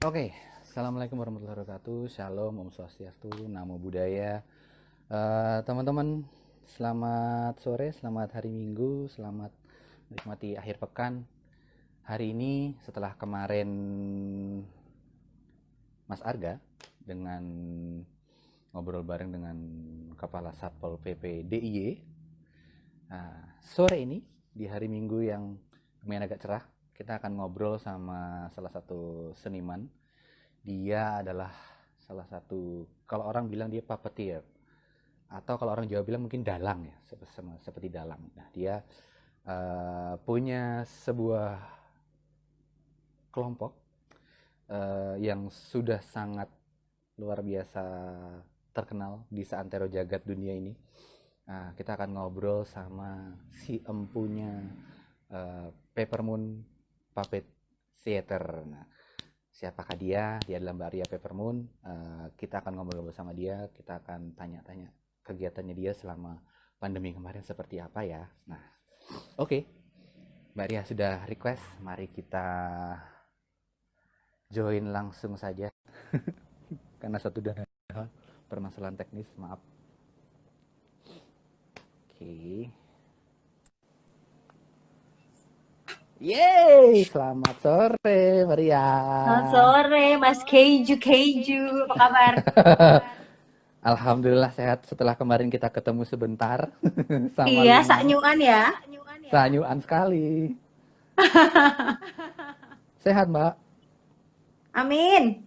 Oke, Assalamualaikum warahmatullahi wabarakatuh. Shalom, Om Swastiastu, Namo Buddhaya. Teman-teman, selamat sore, selamat hari Minggu, selamat menikmati akhir pekan. Hari ini setelah kemarin Mas Arga dengan ngobrol bareng dengan Kepala Satpol PP DIY. Sore ini di hari Minggu yang lumayan agak cerah, kita akan ngobrol sama salah satu seniman. Dia adalah salah satu, kalau orang bilang dia puppeteer, atau kalau orang Jawa bilang mungkin dalang ya, seperti dalang. Nah, dia punya sebuah kelompok yang sudah sangat luar biasa terkenal di seantero jagat dunia ini. Nah, kita akan ngobrol sama si empunya Peppermoon Puppet Theater. Nah, siapakah dia? Dia adalah Mbak Ria Peppermoon. Kita akan ngobrol bersama dia. Kita akan tanya-tanya kegiatannya dia selama pandemi kemarin seperti apa ya. Nah, oke. Mbak Ria sudah request. Mari kita join langsung saja. Karena satu dan hal permasalahan teknis, maaf. Oke. Yeay, selamat sore Maria. Selamat sore, Mas Keiju. Apa kabar? Alhamdulillah sehat setelah kemarin kita ketemu sebentar sama Iya, Luna. saknyuan ya. Sanyuan sekali. Sehat, Mbak? Amin.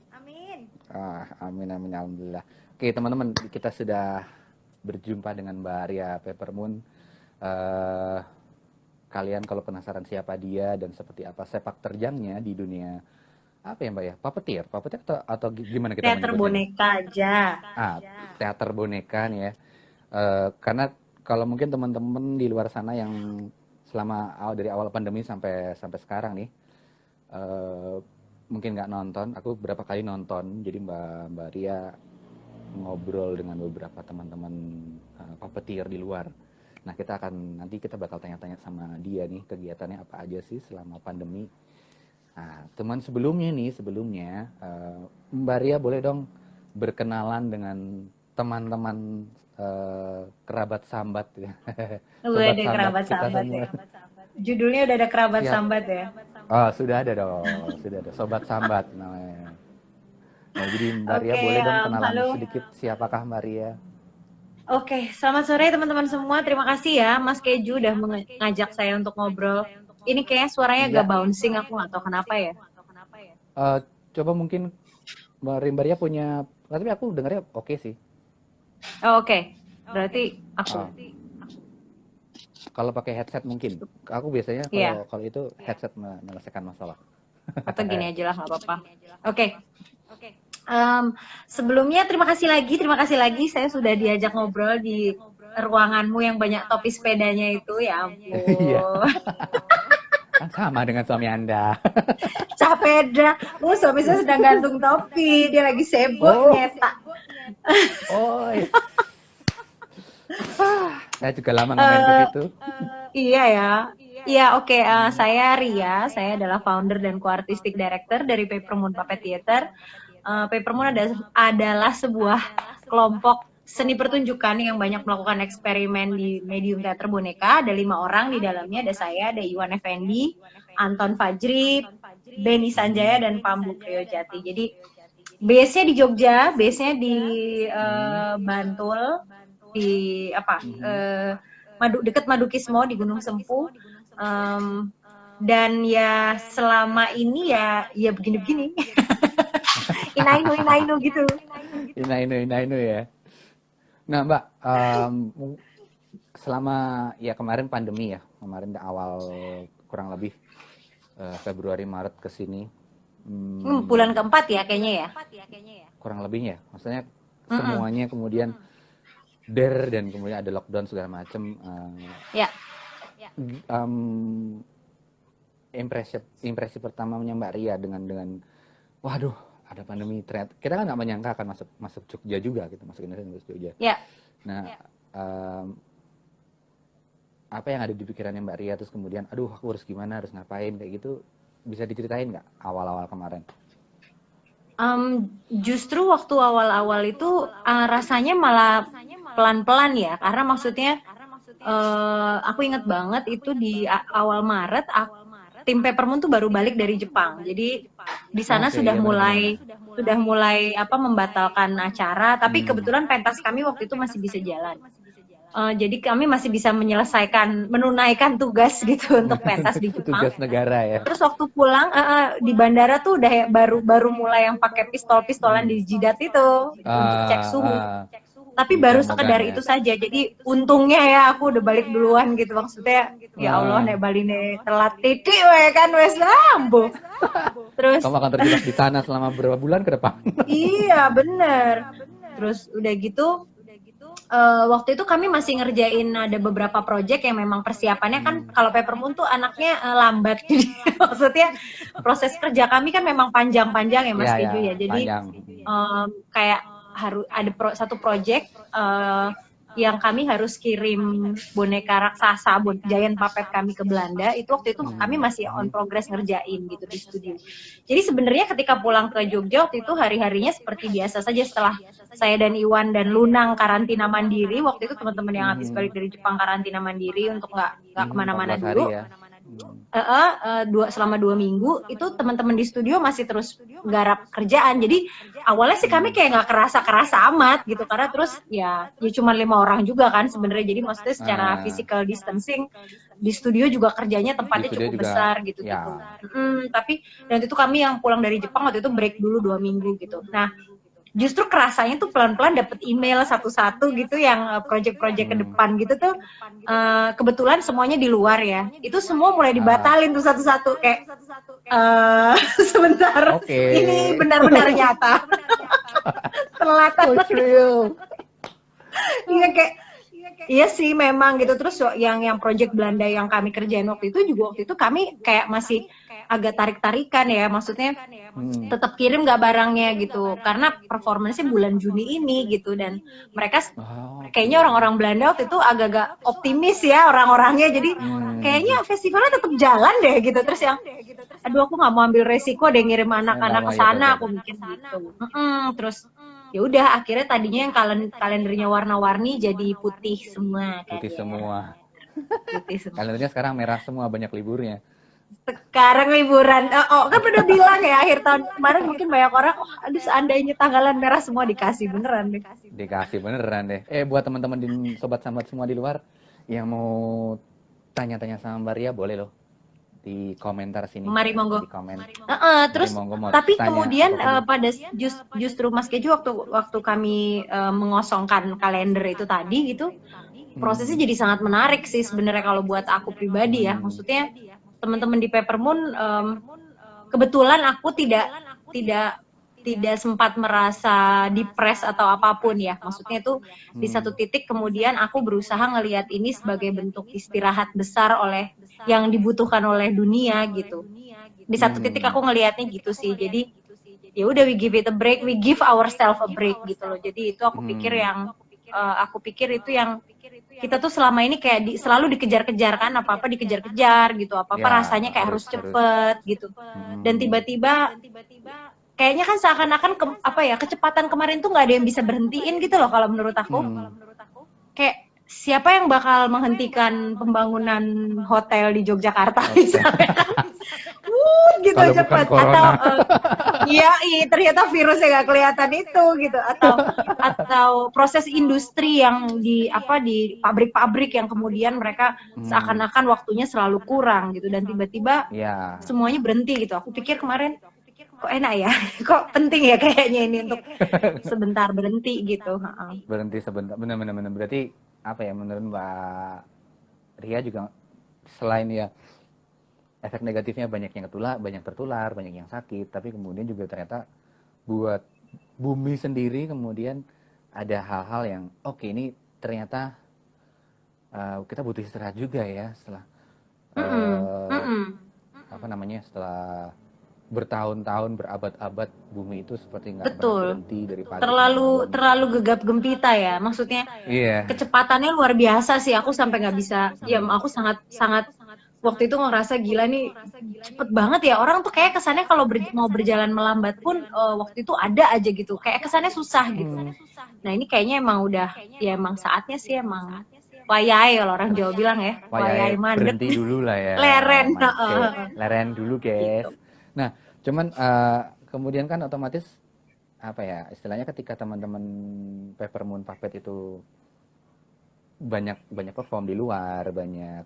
Amin, amin, alhamdulillah. Oke, teman-teman, kita sudah berjumpa dengan Mbak Ria Peppermoon. Kalian kalau penasaran siapa dia dan seperti apa sepak terjangnya di dunia apa ya Mbak ya? Puppeteer atau gimana kita Teater menyebutnya nih? boneka aja. Teater boneka nih ya. Karena kalau mungkin teman-teman di luar sana yang selama dari awal pandemi sampai sekarang nih, mungkin nggak nonton, aku berapa kali nonton. Jadi Mbak Ria ngobrol dengan beberapa teman-teman puppeteer di luar. Nah, nanti kita bakal tanya-tanya sama dia nih kegiatannya apa aja sih selama pandemi. Nah, teman sebelumnya Mbak Ria boleh dong berkenalan dengan teman-teman kerabat sambat ya. Udah Sobat ada sambat kerabat kita sambat semua. ya. Judulnya udah ada kerabat Siap. sambat ya. Oh, sudah ada dong. Sudah ada Sobat Sambat namanya. Nah, jadi Mbak Ria Oke, boleh dong kenalan halo. sedikit siapakah Mbak Ria? Oke, selamat sore teman-teman semua. Terima kasih ya Mas Keju udah mengajak saya untuk ngobrol. Ini kayaknya suaranya Iya. agak bouncing, aku nggak tahu kenapa ya. Eh, Coba mungkin Mbak Ria punya, tapi aku dengarnya oke sih. Oh, oke. Berarti aku. Kalau pakai headset mungkin. Aku biasanya Iya. kalau itu headset menyelesaikan masalah. Atau gini aja lah, nggak apa-apa. Oke. Sebelumnya terima kasih lagi saya sudah diajak ngobrol di ruanganmu yang banyak topi sepedanya itu, ya Iya. ampun. Kan sama dengan suami Anda. Capeda, suami saya sedang gantung topi, dia lagi sibuk Oh. nyetak. Oh. Saya juga lama nggak main ke situ. Iya ya. Iya, oke. Saya Ria, saya adalah founder dan co-artistic director dari Peppermoon Puppet Theater. Peppermoon adalah sebuah kelompok seni pertunjukan yang banyak melakukan eksperimen di medium teater boneka. Ada 5 orang di dalamnya, ada saya, ada Iwan Effendi, Anton Fajri, Beni Sanjaya, dan Pambu Kriojati. Jadi base-nya di Jogja, base-nya di Bantul, di dekat Madukismo di Gunung Sempu. Dan ya selama ini ya begini-begini. Inainu gitu. Inainu ya. Nah Mbak, selama ya kemarin pandemi ya, kemarin awal kurang lebih Februari Maret ke sini. Bulan keempat ya kayaknya ya. Kurang lebihnya, maksudnya semuanya kemudian dan kemudian ada lockdown segala macam. Ya. Impresi pertamanya Mbak Ria dengan waduh ada pandemi, ternyata kita kan nggak menyangka akan masuk Jogja juga gitu, masuk Indonesia, masuk Jogja. Ya. Nah, apa yang ada di pikirannya Mbak Ria, terus kemudian aduh aku harus gimana, harus ngapain kayak gitu, bisa diceritain nggak awal-awal kemarin? Justru waktu awal-awal itu rasanya malah pelan-pelan ya, karena maksudnya aku inget banget itu di awal Maret tim Peppermoon tuh baru balik dari Jepang. Jadi di sana Oke, iya benar-benar. sudah mulai membatalkan acara, tapi kebetulan pentas kami waktu itu masih bisa jalan. Jadi kami masih bisa menunaikan tugas gitu untuk pentas di Jepang. Tugas negara ya. Terus waktu pulang di bandara tuh udah baru mulai yang pakai pistol-pistolan di jidat itu untuk cek suhu. Tapi baru sekedar itu saja. Jadi untungnya ya aku udah balik duluan gitu, maksudnya ya Allah nek baline telat titik we kan wes lambo. Terus kamu akan terjebak di sana selama berapa bulan ke depan. Iya bener. Terus udah gitu waktu itu kami masih ngerjain ada beberapa project yang memang persiapannya kan kalau Peppermoon tuh anaknya lambat. Jadi maksudnya proses kerja kami kan memang panjang-panjang ya Mas Keju ya. Jadi kayak harus ada satu project yang kami harus kirim boneka raksasa, giant puppet kami ke Belanda. Itu waktu itu kami masih on progress ngerjain gitu di studio. Jadi sebenarnya ketika pulang ke Jogja waktu itu hari-harinya seperti biasa saja setelah saya dan Iwan dan Lunang karantina mandiri. Waktu itu teman-teman yang habis balik dari Jepang karantina mandiri untuk nggak kemana-mana dulu. Ya. Selama 2 minggu itu teman-teman di studio masih terus garap kerjaan. Jadi awalnya sih kami kayak nggak kerasa amat gitu karena terus ya cuma 5 orang juga kan sebenarnya. Jadi maksudnya secara physical distancing di studio juga kerjanya tempatnya cukup besar gitu. Tapi dan itu kami yang pulang dari Jepang waktu itu break dulu 2 minggu gitu. Nah justru kerasanya tuh pelan-pelan dapet email satu-satu gitu yang project-project ke depan gitu tuh kebetulan semuanya di luar ya. Itu semua mulai dibatalin tuh satu-satu kayak sebentar ini benar-benar nyata. Telatan. Iya kayak iya sih memang gitu. Terus yang project Belanda yang kami kerjain waktu itu kami kayak masih agak tarik-tarikan ya, maksudnya tetap kirim nggak barangnya gitu karena performance-nya bulan Juni ini gitu dan mereka kayaknya orang-orang Belanda waktu itu agak-agak optimis ya orang-orangnya jadi kayaknya festivalnya tetap jalan deh gitu. Terus yang aduh aku nggak mau ambil resiko deh ngirim anak-anak ke sana aku mikir gitu. Terus ya udah akhirnya tadinya yang kalendernya warna-warni jadi putih semua. Putih semua. Kalendernya sekarang merah semua, banyak liburnya. Sekarang liburan, kan udah bilang ya akhir tahun kemarin mungkin banyak orang, aduh seandainya tanggalan merah semua dikasih beneran deh. Dikasih beneran deh. Buat teman-teman di sobat sambat semua di luar yang mau tanya-tanya sama Mbak Ria boleh loh di komentar sini. Mari monggo. Di komen. Terus tapi kemudian pada justru Mas Keju waktu kami mengosongkan kalender itu tadi gitu, prosesnya jadi sangat menarik sih sebenarnya kalau buat aku pribadi ya, maksudnya teman-teman di Peppermoon kebetulan aku tidak sempat merasa depres atau apapun ya, maksudnya itu di satu titik kemudian aku berusaha ngelihat ini sebagai bentuk istirahat besar yang dibutuhkan oleh dunia gitu. Di satu titik aku ngelihatnya gitu sih, jadi ya udah we give it a break, we give ourselves a break gitu loh. Jadi itu aku pikir itu yang kita tuh selama ini kayak selalu dikejar-kejar kan, apa-apa dikejar-kejar gitu, apa-apa rasanya kayak harus cepet gitu. Dan tiba-tiba kayaknya kan seakan-akan kecepatan kemarin tuh nggak ada yang bisa berhentiin gitu loh kalau menurut aku. Kayak siapa yang bakal menghentikan pembangunan hotel di Yogyakarta misalnya kan? Gitu cepat atau iya ternyata virusnya nggak kelihatan itu gitu atau proses industri yang di pabrik-pabrik yang kemudian mereka seakan-akan waktunya selalu kurang gitu dan tiba-tiba semuanya berhenti gitu. Aku pikir kemarin kok enak ya, kok penting ya kayaknya ini untuk sebentar berhenti gitu. Berhenti sebentar, benar-benar berarti apa ya menurut Mbak Ria juga selain ya efek negatifnya banyak yang tertular, banyak yang sakit, tapi kemudian juga ternyata buat bumi sendiri kemudian ada hal-hal yang ini ternyata kita butuh istirahat juga ya setelah setelah bertahun-tahun berabad-abad bumi itu seperti nggak berhenti dari pagi terlalu gegap gempita ya, maksudnya kecepatannya luar biasa sih. Aku sampai nggak bisa aku sangat waktu itu ngerasa gila nih cepet banget ya, orang tuh kayak kesannya kalau mau berjalan melambat pun waktu itu ada aja gitu, kayak kesannya susah gitu. Nah ini kayaknya emang udah ya emang saatnya sih, emang wayai kalau orang Jawa bilang ya, wayai mandek, berhenti dulu lah ya. leren. Leren dulu guys. Gitu. Nah cuman kemudian kan otomatis apa ya istilahnya, ketika teman-teman Peppermoon Puppet itu banyak perform di luar, banyak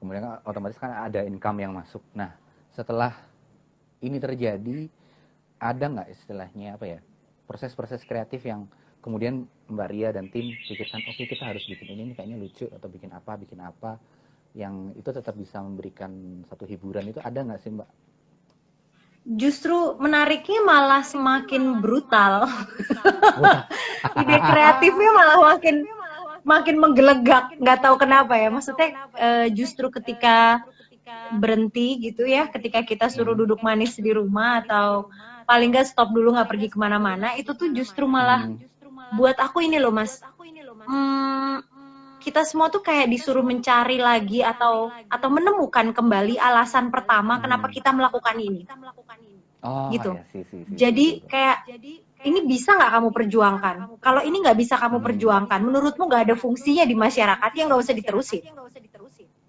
kemudian kan otomatis kan ada income yang masuk. Nah setelah ini terjadi, ada nggak istilahnya apa ya, proses-proses kreatif yang kemudian Mbak Ria dan tim pikirkan, oke kita harus bikin ini kayaknya lucu, atau bikin apa yang itu tetap bisa memberikan satu hiburan, itu ada nggak sih Mbak? Justru menariknya malah semakin brutal. Ide kreatifnya malah makin menggelegak, nggak tahu kenapa ya. Maksudnya justru ketika berhenti gitu ya, ketika kita suruh duduk manis di rumah atau paling nggak stop dulu nggak pergi kemana-mana, itu tuh justru malah buat aku ini loh Mas, kita semua tuh kayak disuruh mencari lagi atau menemukan kembali alasan pertama kenapa kita melakukan ini. Gitu. Ya, jadi kayak ini bisa nggak kamu perjuangkan? Kalau ini nggak bisa kamu perjuangkan, menurutmu nggak ada fungsinya di masyarakat, ya nggak usah diterusin.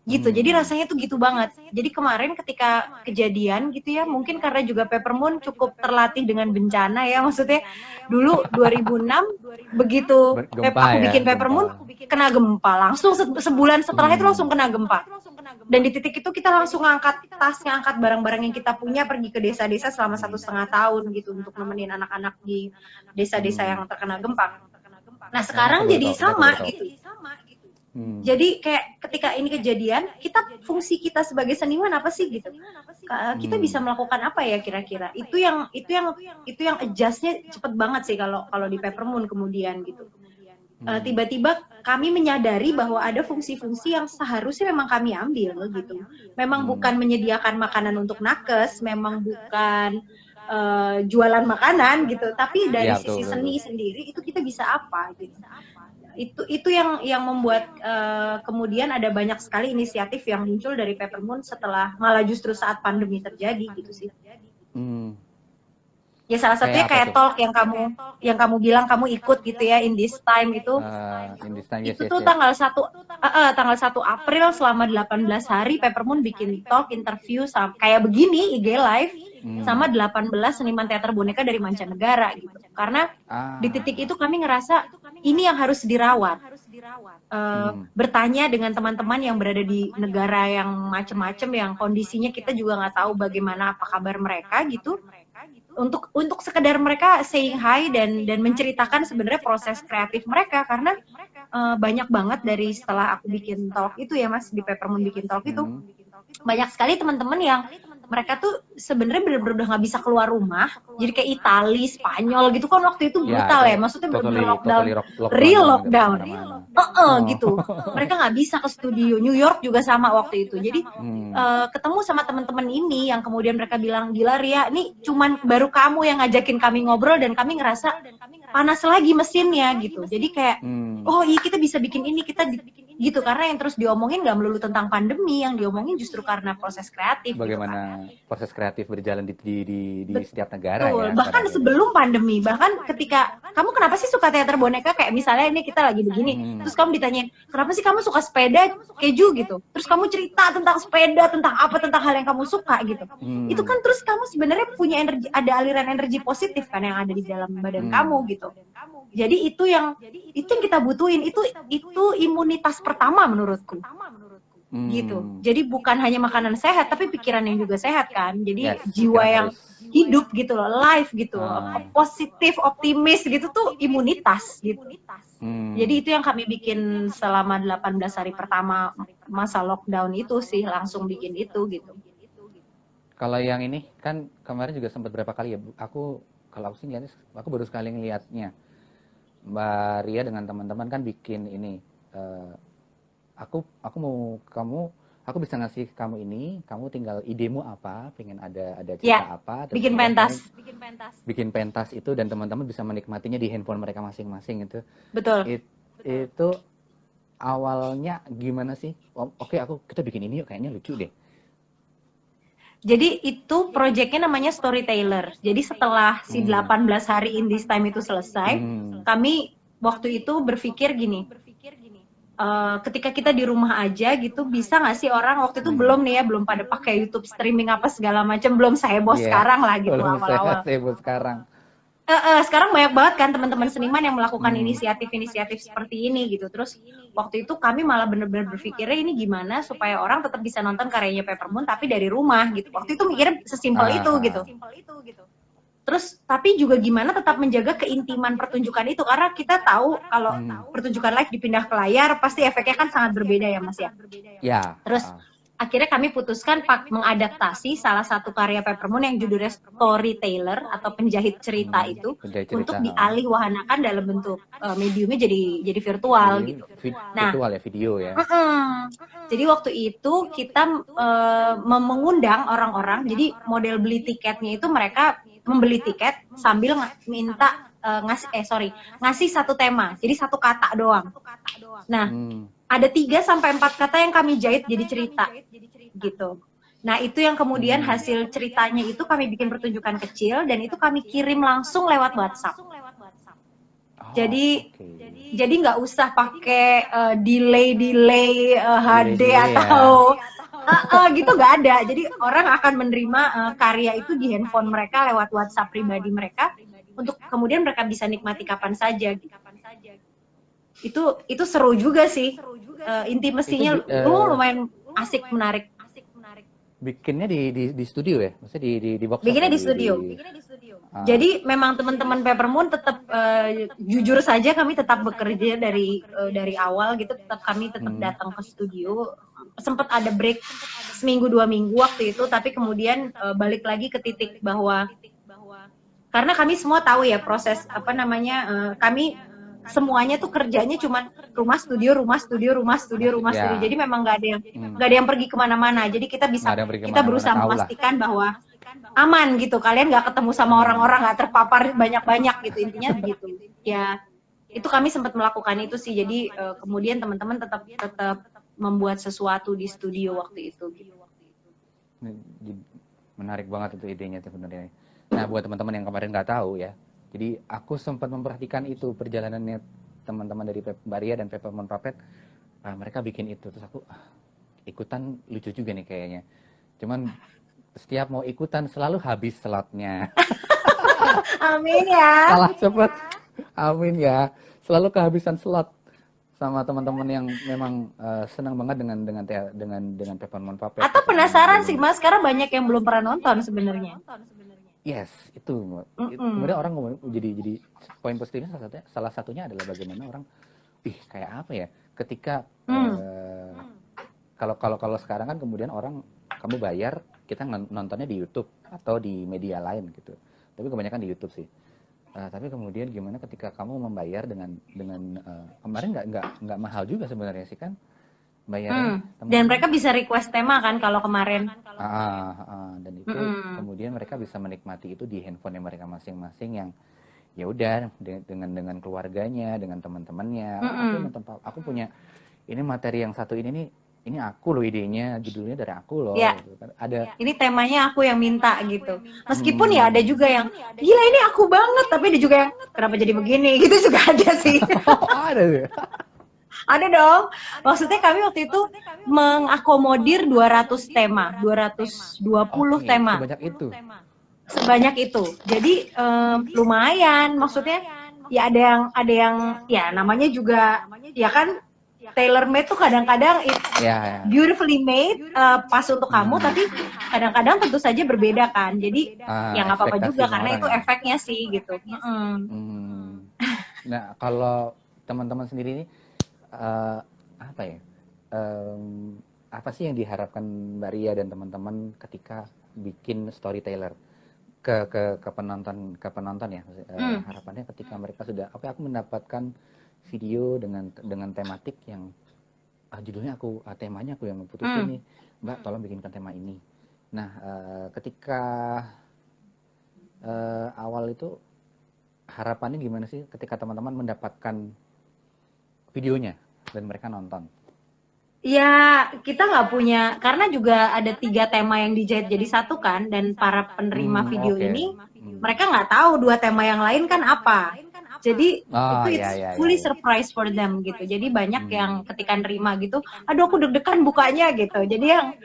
Gitu. Jadi rasanya tuh gitu banget. Jadi kemarin ketika kejadian gitu ya, mungkin karena juga Peppermoon cukup terlatih dengan bencana ya, maksudnya dulu 2006 begitu aku bikin Peppermoon kena gempa, langsung sebulan setelah itu langsung kena gempa. Dan di titik itu kita langsung ngangkat tas, ngangkat barang-barang yang kita punya, pergi ke desa-desa selama 1,5 tahun gitu untuk nemenin anak-anak di desa-desa yang terkena gempa. Nah sekarang jadi sama gitu. Jadi kayak ketika ini kejadian, fungsi kita sebagai seniman apa sih gitu? Kita bisa melakukan apa ya kira-kira? Itu yang adjust-nya cepet banget sih kalau di Peppermoon kemudian gitu. Tiba-tiba kami menyadari bahwa ada fungsi-fungsi yang seharusnya memang kami ambil gitu. Memang bukan menyediakan makanan untuk nakes, memang bukan jualan makanan gitu, tapi dari sisi seni sendiri itu kita bisa apa gitu. Itu yang membuat kemudian ada banyak sekali inisiatif yang muncul dari Peppermoon setelah malah justru saat pandemi terjadi gitu sih. Ya salah satunya kayak talk yang kamu bilang kamu ikut gitu ya, in this time itu. Itu tuh tanggal 1 April selama 18 hari Peppermoon bikin talk interview sama kayak begini IG live sama 18 seniman teater boneka dari mancanegara gitu. Karena di titik itu kami ngerasa ini yang harus dirawat. Bertanya dengan teman-teman yang berada di negara yang macem-macem, yang kondisinya kita juga nggak tahu bagaimana apa kabar mereka gitu. Untuk sekedar mereka saying hi dan menceritakan sebenarnya proses kreatif mereka, karena banyak banget dari setelah aku bikin talk itu ya Mas, di Peppermoon bikin talk itu banyak sekali teman-teman yang mereka tuh sebenarnya bener-bener udah nggak bisa keluar rumah, jadi kayak Itali, Spanyol gitu kan waktu itu brutal ya, maksudnya bener-bener lockdown, real lockdown, gitu. Mereka nggak bisa ke studio. New York juga sama waktu itu. Jadi ketemu sama teman-teman ini yang kemudian mereka bilang, gila Ria, nih cuman baru kamu yang ngajakin kami ngobrol dan kami ngerasa panas lagi mesinnya gitu. Jadi kayak oh iya kita bisa bikin ini, kita gitu, karena yang terus diomongin nggak melulu tentang pandemi, yang diomongin justru karena proses kreatif. Bagaimana gitu, proses kreatif berjalan di setiap negara. Betul. Ya. Bahkan sebelum pandemi, bahkan ketika kamu kenapa sih suka teater boneka, kayak misalnya ini kita lagi begini, terus kamu ditanyain kenapa sih kamu suka sepeda keju gitu, terus kamu cerita tentang sepeda, tentang hal yang kamu suka gitu. Itu kan terus kamu sebenarnya punya energi, ada aliran energi positif kan yang ada di dalam badan kamu gitu. Jadi itu yang kita butuhin, itu imunitas pertama menurutku. Gitu. Jadi bukan hanya makanan sehat, tapi pikiran yang juga sehat kan. Jadi jiwa yang hidup gitu loh, live gitu, positif, optimis gitu tuh imunitas gitu. Jadi itu yang kami bikin selama 18 hari pertama masa lockdown itu sih, langsung bikin itu gitu. Kalau yang ini kan kemarin juga sempat berapa kali ya, kalau aku sih lihatnya, aku baru sekali ngelihatnya. Mbak Ria dengan teman-teman kan bikin ini, aku bisa ngasih kamu ini, kamu tinggal idemu apa, pengen ada cerita apa, terus bikin pentas itu, dan teman-teman bisa menikmatinya di handphone mereka masing-masing itu. Betul. Itu awalnya gimana sih? Oke, kita bikin ini yuk, kayaknya lucu deh. Jadi itu proyeknya namanya Storyteller. Jadi setelah si 18 hari in this time itu selesai, kami waktu itu berpikir gini, ketika kita di rumah aja gitu, bisa nggak sih orang waktu itu belum nih ya, belum pada pakai YouTube streaming apa segala macam, belum seheboh sekarang lah gitu belum awal-awal. seheboh sekarang. Sekarang banyak banget kan teman-teman seniman yang melakukan inisiatif-inisiatif seperti ini gitu. Terus waktu itu kami malah bener-bener berpikirnya ini gimana supaya orang tetap bisa nonton karyanya Peppermoon tapi dari rumah gitu. Waktu itu mikirnya sesimpel itu gitu. Terus tapi juga gimana tetap menjaga keintiman pertunjukan itu, karena kita tahu kalau pertunjukan live dipindah ke layar pasti efeknya kan sangat berbeda ya Mas ya. Ya. Terus akhirnya kami putuskan mengadaptasi salah satu karya Peppermoon yang judulnya Storyteller atau penjahit cerita itu untuk dialihwahanakan dalam bentuk mediumnya jadi virtual gitu. Virtual ya, video ya. Jadi waktu itu kita mengundang orang-orang, jadi model beli tiketnya itu mereka membeli tiket sambil minta ngasih satu tema, jadi satu kata doang. Nah, ada 3-4 kata yang kami jahit jadi cerita gitu. Nah, itu yang kemudian hasil ceritanya itu kami bikin pertunjukan kecil dan itu kami kirim langsung lewat WhatsApp. Jadi nggak usah pakai delay HD atau gitu, nggak ada. Jadi orang akan menerima karya itu di handphone mereka lewat WhatsApp pribadi mereka untuk kemudian mereka bisa nikmati kapan saja. Itu seru juga sih. Intimasinya lumayan asik, menarik. Bikinnya di studio ya? Maksudnya di box? Bikinnya di studio. Jadi memang teman-teman Peppermoon tetap jujur saja kami tetap bekerja dari awal gitu, kami tetap datang ke studio. Sempat ada break seminggu 2 minggu waktu itu, tapi kemudian balik lagi ke titik bahwa karena kami semua tahu ya proses kami semuanya tuh kerjanya cuma rumah studio. Jadi memang nggak ada yang pergi kemana-mana. Jadi kita berusaha memastikan bahwa aman gitu, kalian nggak ketemu sama orang-orang, nggak terpapar banyak-banyak gitu, intinya begitu ya. Itu kami sempat melakukan itu sih. Jadi kemudian teman-teman tetap membuat sesuatu di studio waktu itu gitu. Menarik banget itu idenya sebenarnya. Nah, buat teman-teman yang kemarin nggak tahu ya, jadi aku sempat memperhatikan itu perjalanannya teman-teman dari Mbak Ria dan Peppermoon Puppet. Mereka bikin itu, terus aku ikutan, lucu juga nih kayaknya. Cuman setiap mau ikutan selalu habis slotnya. Amin ya. Salah cepet. Amin ya. Selalu kehabisan slot sama teman-teman yang memang senang banget dengan Peppermoon Puppet. Atau penasaran sih Mas, karena banyak yang belum pernah nonton sebenarnya. Yes, itu. Kemudian orang jadi poin positifnya salah satunya adalah bagaimana orang, kayak apa ya? Ketika kalau sekarang kan kemudian orang, kamu bayar, kita nontonnya di YouTube atau di media lain gitu. Tapi kebanyakan di YouTube sih. Tapi kemudian gimana ketika kamu membayar dengan kemarin nggak mahal juga sebenarnya sih kan bayarnya. Dan mereka bisa request tema kan kalau kemarin. Dan itu kemudian mereka bisa menikmati itu di handphone mereka masing-masing yang ya udah dengan keluarganya, dengan teman-temannya. Aku punya ini materi yang satu ini aku loh idenya, judulnya dari aku loh. Ya. Gitu kan. Ada. Ini temanya aku yang minta gitu. Meskipun ya ada juga yang gila ini aku banget, tapi ada juga yang kenapa jadi begini gitu juga ada sih. Ada sih. Ada dong. Maksudnya kami waktu itu mengakomodir 200 tema, 220 tema. Sebanyak itu. Jadi lumayan. Maksudnya ya ada yang ya namanya juga ya kan tailor made tuh kadang-kadang beautifully made pas untuk kamu, tapi kadang-kadang tentu saja berbeda kan. Jadi ya nggak apa-apa juga karena itu efeknya sih gitu. Nah kalau teman-teman sendiri ini apa sih yang diharapkan Mbak Ria dan teman-teman ketika bikin storyteller ke penonton ya, harapannya ketika mereka sudah aku mendapatkan video dengan tematik yang judulnya temanya aku yang putusin nih, Mbak tolong bikinkan tema ini. Nah ketika awal itu harapannya gimana sih ketika teman-teman mendapatkan videonya? dan mereka nonton? Ya, kita nggak punya, karena juga ada 3 tema yang dijahit jadi satu kan, dan para penerima video Oke. ini, mereka nggak tahu 2 tema yang lain kan apa. Jadi Oh, itu ya, it's ya, fully ya. surprise for them gitu. Jadi banyak yang ketika nerima gitu, aduh aku deg-degan bukanya gitu. Jadi yang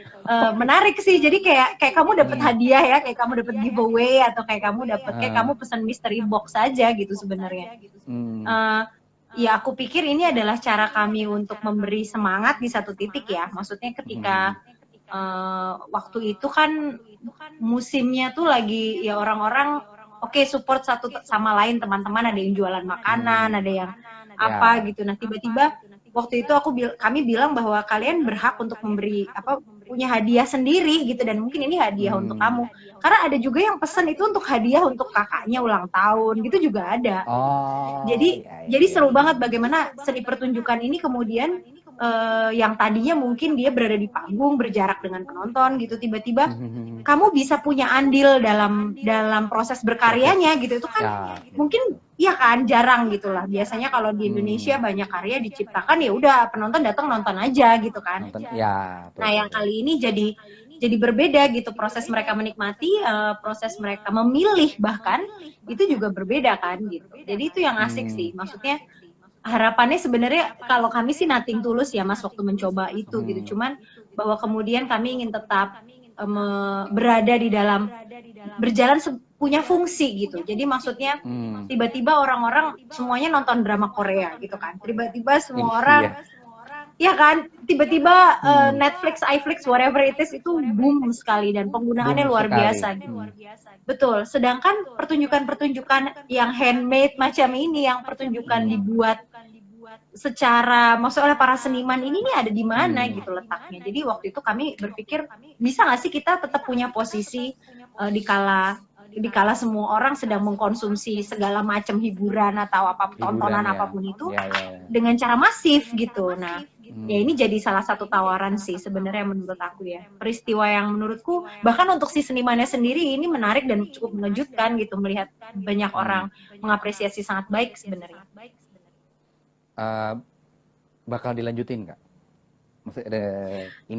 menarik sih. Jadi kayak kamu dapat hadiah ya, kayak kamu dapat giveaway atau kayak kamu pesan mystery box saja gitu sebenarnya. Ya aku pikir ini adalah cara kami untuk memberi semangat di satu titik ya. Maksudnya ketika waktu itu kan musimnya tuh lagi ya orang-orang oke, support satu sama lain, teman-teman ada yang jualan makanan, ada yang apa gitu. Nah tiba-tiba waktu itu kami bilang bahwa kalian berhak untuk memberi punya hadiah sendiri gitu, dan mungkin ini hadiah untuk kamu. Karena ada juga yang pesan itu untuk hadiah untuk kakaknya ulang tahun gitu juga ada. Jadi seru banget bagaimana seni pertunjukan ini kemudian yang tadinya mungkin dia berada di panggung berjarak dengan penonton gitu, tiba-tiba kamu bisa punya andil dalam proses berkaryanya gitu. Itu kan mungkin ya kan jarang gitulah. Biasanya kalau di Indonesia banyak karya diciptakan ya udah penonton datang nonton aja gitu kan. Nah yang kali ini jadi berbeda gitu, proses mereka menikmati, proses mereka memilih bahkan itu juga berbeda kan gitu. Jadi itu yang asik sih. Maksudnya harapannya sebenarnya kalau kami sih nothing tulus ya Mas waktu mencoba itu gitu. Cuman bahwa kemudian kami ingin tetap berada di dalam berjalan punya fungsi gitu. Jadi maksudnya tiba-tiba orang-orang semuanya nonton drama Korea gitu kan. Tiba-tiba semua orang ya kan, tiba-tiba Netflix, iFlix, whatever it is itu boom sekali dan penggunaannya luar biasa gitu. Betul, sedangkan pertunjukan-pertunjukan yang handmade macam ini, yang pertunjukan dibuat secara maksudnya oleh para seniman ini nih ada di mana gitu letaknya. Jadi waktu itu kami berpikir bisa nggak sih kita tetap punya posisi dikala semua orang sedang mengkonsumsi segala macam hiburan atau tontonan apapun itu dengan cara masif gitu. Nah, ya ini jadi salah satu tawaran sih sebenarnya menurut aku ya. Peristiwa yang menurutku bahkan untuk si senimannya sendiri ini menarik dan cukup mengejutkan gitu melihat banyak orang mengapresiasi sangat baik sebenarnya. Bakal dilanjutin nggak?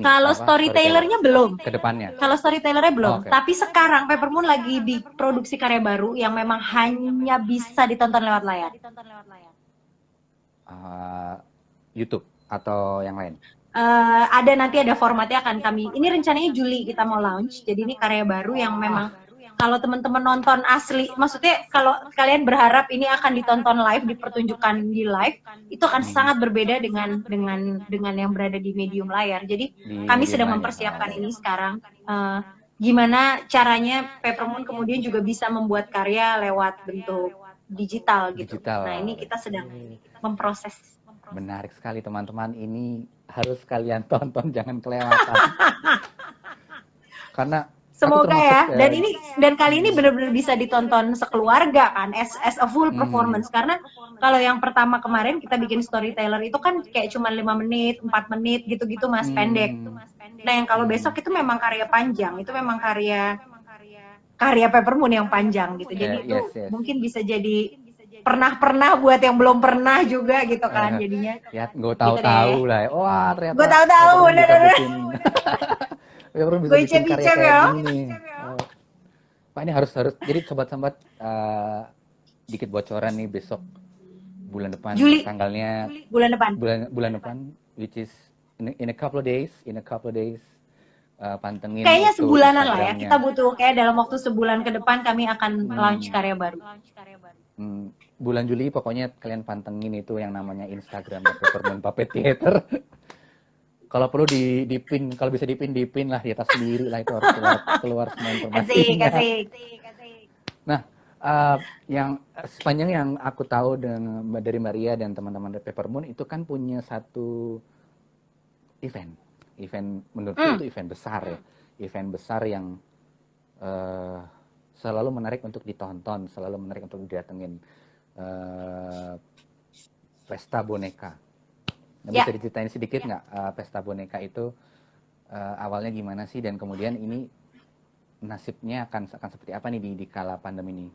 Kalau storytellernya belum. Kedepannya. Kalau storytellernya belum. Tapi sekarang Peppermoon lagi diproduksi karya baru yang memang hanya bisa ditonton lewat layar. YouTube atau yang lain? Nanti ada formatnya akan kami. Ini rencananya Juli kita mau launch. Jadi ini karya baru yang memang kalau teman-teman nonton asli, maksudnya kalau kalian berharap ini akan ditonton live, dipertunjukkan di live, itu akan sangat berbeda dengan yang berada di medium layar. Jadi kami sedang mempersiapkan ini sekarang. Gimana caranya Peppermoon kemudian juga bisa membuat karya lewat bentuk digital gitu. Nah ini kita sedang memproses. Menarik sekali teman-teman, ini harus kalian tonton, jangan kelewatan. Karena semoga ya, dan kali ini benar-benar bisa ditonton sekeluarga kan, as a full performance. Karena kalau yang pertama kemarin kita bikin storyteller itu kan kayak cuma 5 menit, 4 menit gitu-gitu Mas, pendek. Nah yang kalau besok itu memang karya panjang, itu memang karya Peppermoon yang panjang gitu. Jadi itu mungkin bisa jadi pernah buat yang belum pernah juga gitu kan jadinya. Ya, gue tahu-tahu lah. Wah, ternyata gue tahu bener-bener. Bisa bikin karya kayak gini. Pak ini harus jadi sobat-sobat dikit bocoran nih besok bulan depan Juli. tanggalnya bulan depan which is in a couple of days pantengin kayaknya sebulanan lah ya, kita butuh kayak dalam waktu sebulan ke depan kami akan launch karya baru. Bulan Juli pokoknya kalian pantengin itu yang namanya Instagramnya Peppermoon Puppet Theater. Kalau perlu dipin, kalau bisa dipin lah di atas sendiri lah, itu harus keluar semua informasinya. Kasih. Nah, yang sepanjang yang aku tahu dari Maria dan teman-teman dari Peppermoon itu kan punya satu event menurutku itu event besar ya, event besar yang selalu menarik untuk ditonton, selalu menarik untuk didatengin. Pesta boneka. Nah, bisa diceritain sedikit nggak pesta boneka itu awalnya gimana sih, dan kemudian ini nasibnya akan seperti apa nih di kala pandemi ini?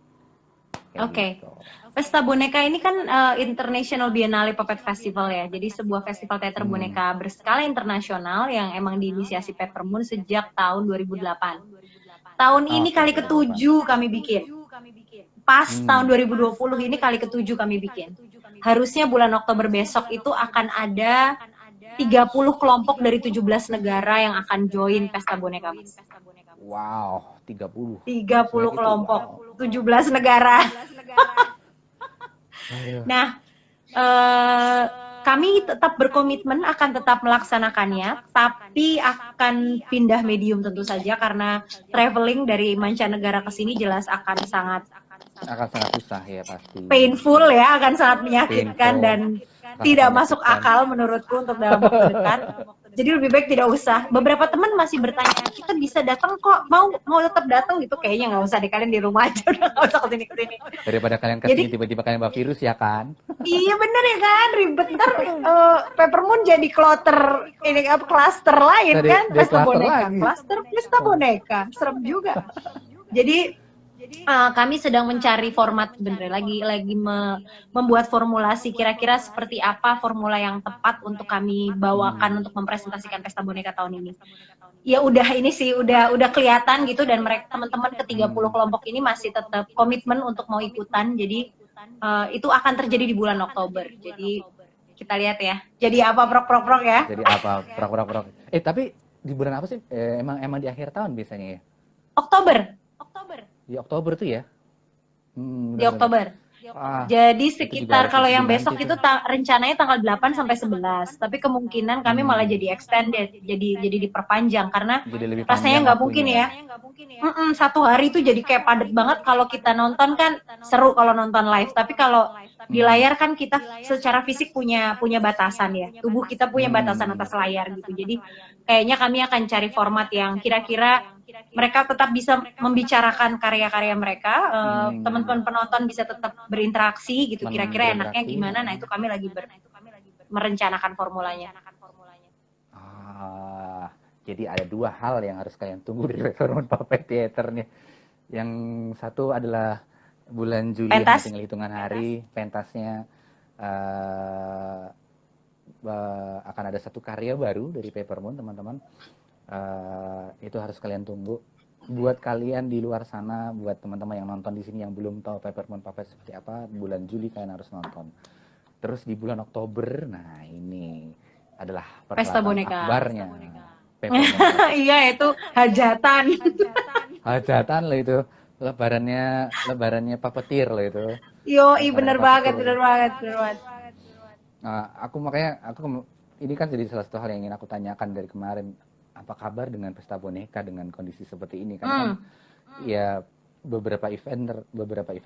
kayak Oke. gitu. Pesta Boneka ini kan International Biennale Puppet Festival ya. Jadi sebuah festival teater boneka berskala internasional yang emang diinisiasi Peppermoon sejak tahun 2008. Tahun ini Oke, kali 2008. ke-7 kami bikin. Pas tahun 2020 ini kali ke-7 kami bikin. Harusnya bulan Oktober besok itu akan ada 30 kelompok dari 17 negara yang akan join Pesta Boneka, Mas. Wow, 30. 30 kelompok, 17 negara. Nah, kami tetap berkomitmen akan tetap melaksanakannya, tapi akan pindah medium tentu saja karena traveling dari mancanegara ke sini jelas akan sangat susah ya pasti. Painful ya, akan sangat menyakitkan dan tidak masuk akal menurutku untuk dalam waktu dekat. Jadi lebih baik tidak usah. Beberapa teman masih bertanya, kita bisa datang kok, mau tetap datang gitu. Kayaknya nggak usah deh, kalian di rumah aja, udah nggak usah kesini. Daripada kalian kesini tiba-tiba kalian bawa virus ya kan? Iya bener ya kan, ribet ntar Peppermoon jadi kloter ini apa klaster lain kan, pesta boneka, klaster pesta boneka, serem juga. Jadi kami sedang mencari format bener lagi membuat formulasi kira-kira seperti apa formula yang tepat untuk kami bawakan untuk mempresentasikan pesta boneka tahun ini. Ya udah ini sih udah kelihatan gitu dan mereka teman-teman ke 30 kelompok ini masih tetap komitmen untuk mau ikutan. Jadi itu akan terjadi di bulan Oktober. Jadi kita lihat ya. Jadi apa prok ya? Jadi apa prok. Tapi di bulan apa sih? Emang di akhir tahun biasanya ya? Oktober. Di Oktober tuh ya? Di Oktober. Jadi sekitar kalau yang besok itu rencananya tanggal 8 sampai 11. Tapi kemungkinan kami malah jadi extended, jadi diperpanjang karena rasanya nggak mungkin ya. 1 hari itu jadi kayak padat banget. Kalau kita nonton kan seru kalau nonton live. Tapi kalau di layar kan kita secara fisik punya batasan ya. Tubuh kita punya batasan atas layar gitu. Jadi kayaknya kami akan cari format yang kira-kira mereka tetap bisa membicarakan karya-karya mereka, teman-teman penonton bisa tetap berinteraksi gitu, kira-kira enaknya gimana. Nah itu kami lagi merencanakan formulanya. Jadi ada 2 hal yang harus kalian tunggu dari Peppermoon Puppet Theater nih. Yang satu adalah bulan Juli, tinggal hitungan hari, pentasnya akan ada 1 karya baru dari Peppermoon, teman-teman. Itu harus kalian tunggu. Buat kalian di luar sana, buat teman-teman yang nonton di sini yang belum tahu Peppermoon Puppet seperti apa, bulan Juli kalian harus nonton. Terus di bulan Oktober, nah ini adalah pesta boneka akbarnya. Iya itu hajatan. Hajatan loh itu, lebarannya puppeteer loh itu. Bener banget. Aku ini kan jadi salah satu hal yang ingin aku tanyakan dari kemarin. Apa kabar dengan pesta boneka dengan kondisi seperti ini? Karena kan ya beberapa event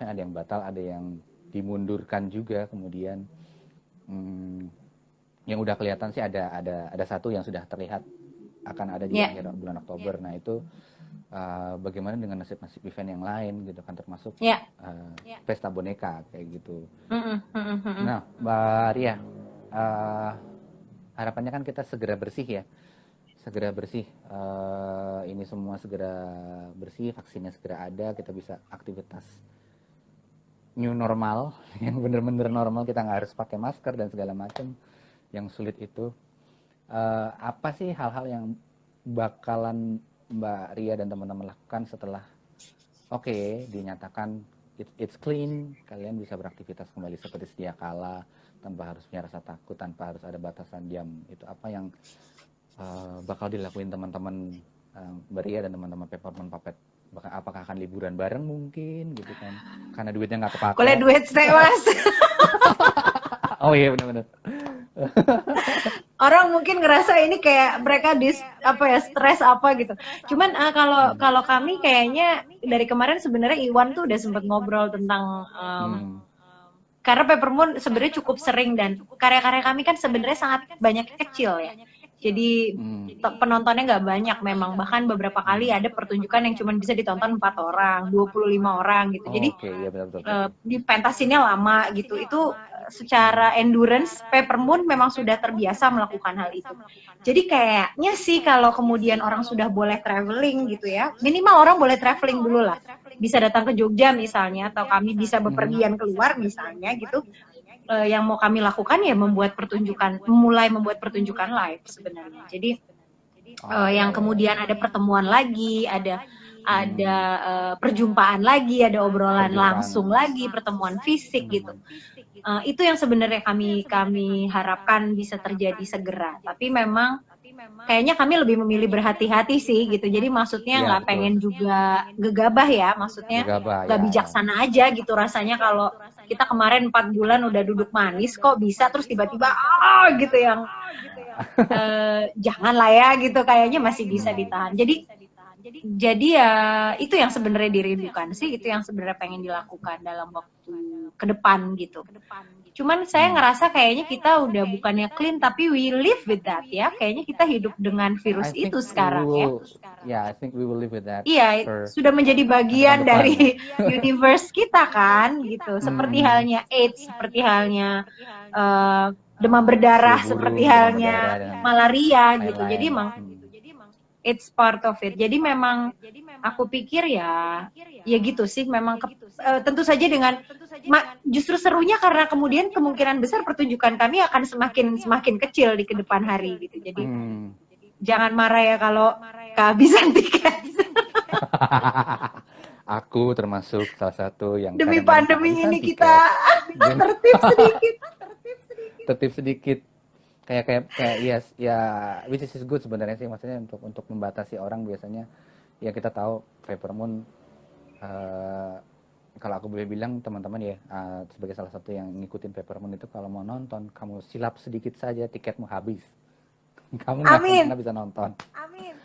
ada yang batal, ada yang dimundurkan juga. Kemudian yang udah kelihatan sih ada 1 yang sudah terlihat akan ada di akhir bulan Oktober. Nah itu bagaimana dengan nasib-nasib event yang lain gitu kan, termasuk pesta boneka kayak gitu. Nah Mbak Ria, harapannya kan kita segera bersih, ini semua segera bersih, vaksinnya segera ada, kita bisa aktivitas new normal yang bener-bener normal, kita nggak harus pakai masker dan segala macam yang sulit itu. Apa sih hal-hal yang bakalan Mbak Ria dan teman-teman lakukan setelah dinyatakan it's clean, kalian bisa beraktivitas kembali seperti sedia kala tanpa harus punya rasa takut, tanpa harus ada batasan jam? Itu apa yang bakal dilakuin teman-teman Mbak Ria dan teman-teman Peppermoon Puppet? Apakah akan liburan bareng mungkin gitu kan, karena duitnya nggak kepake? Boleh duit saya Mas. Oh iya benar-benar. Orang mungkin ngerasa ini kayak mereka stres apa gitu. Cuman kalau kami kayaknya dari kemarin sebenarnya Iwan tuh udah sempat ngobrol tentang karena Peppermoon sebenarnya cukup sering dan karya-karya kami kan sebenarnya sangat banyak kecil ya. Jadi penontonnya nggak banyak memang, bahkan beberapa kali ada pertunjukan yang cuma bisa ditonton 4 orang, 25 orang gitu. Jadi di pentasinnya lama gitu. Itu secara endurance Peppermoon memang sudah terbiasa melakukan hal itu. Jadi kayaknya sih kalau kemudian orang sudah boleh traveling gitu ya, minimal orang boleh traveling dulu lah. bisa datang ke Jogja misalnya, atau kami bisa bepergian keluar misalnya gitu, yang mau kami lakukan ya mulai membuat pertunjukan live sebenarnya. Jadi yang kemudian ada pertemuan lagi, ada perjumpaan lagi, ada obrolan langsung lagi, pertemuan fisik gitu. Itu yang sebenarnya kami harapkan bisa terjadi segera. Tapi memang kayaknya kami lebih memilih berhati-hati sih gitu. Jadi maksudnya nggak pengen juga gegabah ya, maksudnya nggak bijaksana aja gitu rasanya kalau kita kemarin 4 bulan udah duduk manis kok bisa terus tiba-tiba gitu yang jangan lah ya gitu, kayaknya masih bisa ditahan. Jadi ya itu yang sebenarnya dirindukan sih, itu yang sebenarnya pengen dilakukan dalam waktu ke depan gitu. Cuman saya ngerasa kayaknya kita udah bukannya clean tapi we live with that ya. Kayaknya kita hidup dengan virus itu sekarang ya. Yeah, I think we will live with that. Iya, sudah menjadi bagian dari universe kita kan gitu. Seperti halnya AIDS, seperti halnya demam berdarah, seperti halnya malaria gitu. Jadi emang it's part of it. Jadi memang aku pikir ya gitu sih. Memang tentu saja dengan justru serunya karena kemudian kemungkinan besar pertunjukan kami akan semakin kecil di kedepan hari gitu. Jadi jangan marah ya kalau kehabisan tiket. Aku termasuk salah satu yang demi pandemi ini kita tertib sedikit. Kayak yes ya, which is good sebenarnya sih, maksudnya untuk membatasi orang. Biasanya ya kita tahu Peppermoon, kalau aku boleh bilang teman-teman ya, sebagai salah satu yang ngikutin Peppermoon itu, kalau mau nonton kamu silap sedikit saja tiketmu habis, kamu nggak bisa nonton. Amin.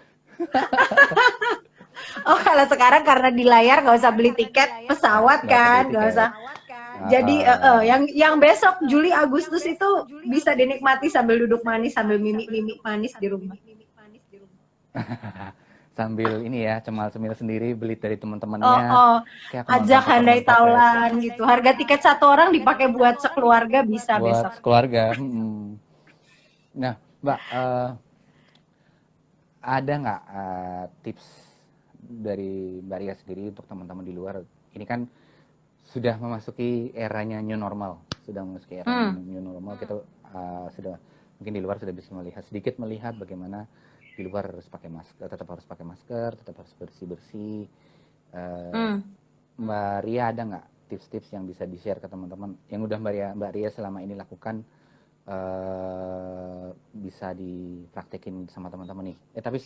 Oh kalau sekarang karena di layar nggak usah beli tiket pesawat kan, nggak usah. Jadi yang besok Juli Agustus itu bisa dinikmati sambil duduk manis, sambil mimik manis di rumah. Sambil ini ya, cemal-cemil sendiri, beli dari teman-temannya. Ajak handai taulan gitu. Harga tiket satu orang dipakai buat sekeluarga bisa buat besok. Sekeluarga. Nah, Mbak, ada nggak tips dari Mbak Ria sendiri untuk teman-teman di luar? Ini kan sudah memasuki eranya new normal, kita sudah mungkin di luar sudah bisa sedikit melihat bagaimana di luar harus pakai masker, tetap harus bersih-bersih. Mbak Ria ada nggak tips-tips yang bisa di-share ke teman-teman yang udah Mbak Ria selama ini lakukan, bisa dipraktekin sama teman-teman nih? Tapi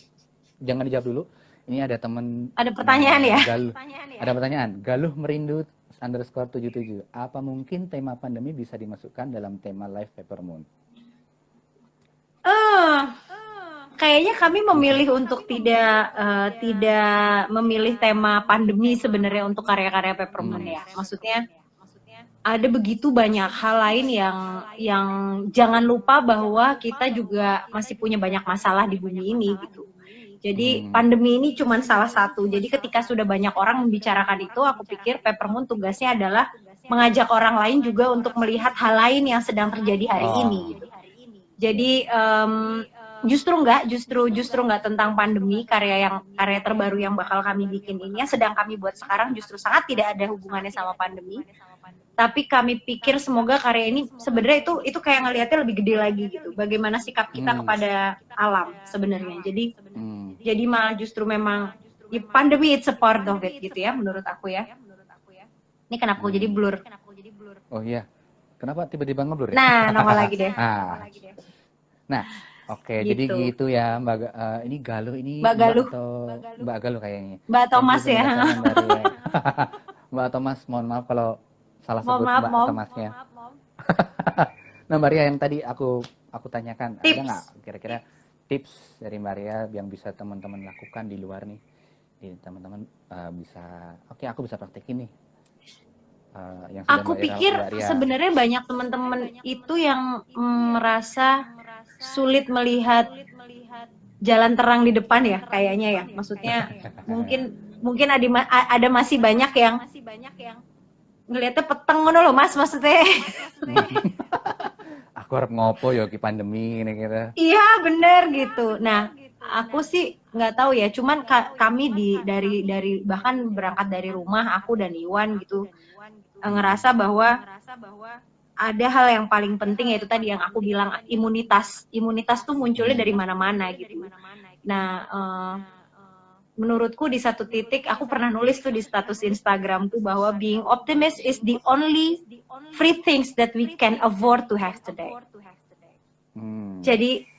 jangan dijawab dulu. Ini ada pertanyaan ya? Ada pertanyaan. Galuh Merindu _77. Apa mungkin tema pandemi bisa dimasukkan dalam tema live Peppermoon? Kayaknya kami memilih untuk tidak memilih tema pandemi sebenarnya untuk karya-karya Peppermoon ya. Maksudnya ada begitu banyak hal lain yang jangan lupa bahwa kita juga masih punya banyak masalah di bumi ini gitu. Jadi pandemi ini cuma salah satu. Jadi ketika sudah banyak orang membicarakan itu, aku pikir Peppermoon tugasnya adalah mengajak orang lain juga untuk melihat hal lain yang sedang terjadi hari ini. Gitu. Jadi justru nggak tentang pandemi. Karya terbaru yang bakal kami bikin ini, yang sedang kami buat sekarang justru sangat tidak ada hubungannya sama pandemi. Tapi kami pikir semoga karya ini sebenarnya itu kayak ngelihatnya lebih gede lagi gitu. Bagaimana sikap kita kepada alam sebenarnya. Jadi malah justru memang ya, pandemi it's a part of it gitu ya menurut aku ya. Ini kenapa aku jadi blur? Oh iya. Kenapa tiba-tiba ngeblur ya? Nah, nongol lagi deh. Nah, oke, gitu. Jadi gitu ya Mbak. Ini Galuh ini Mbak Galuh atau Mbak Galuh kayaknya. Mbak Thomas ya. Mbak Thomas, mohon maaf kalau salah sebut Mbak Thomasnya. Nah, Mbak Ria, yang tadi aku tanyakan, tips. Ada nggak kira-kira tips dari Mbak Ria yang bisa teman-teman lakukan di luar nih? Teman-teman bisa, aku bisa praktekin nih. Yang aku pikir sebenarnya banyak teman-teman itu yang merasa sulit melihat jalan terang di depan ya, kayaknya ya. Maksudnya mungkin ada masih banyak yang ngelihatnya peteng ngono loh Mas, maksudnya. Aku harap ngopo ya ki pandemi ini kira. Iya bener gitu. Nah aku sih nggak tahu ya, cuman kami dari bahkan berangkat dari rumah aku dan Iwan gitu ngerasa bahwa ada hal yang paling penting, yaitu tadi yang aku bilang, imunitas tuh munculnya dari mana-mana gitu. Nah, menurutku di satu titik aku pernah nulis tuh di status Instagramku bahwa being optimist is the only free things that we can afford to have today. Jadi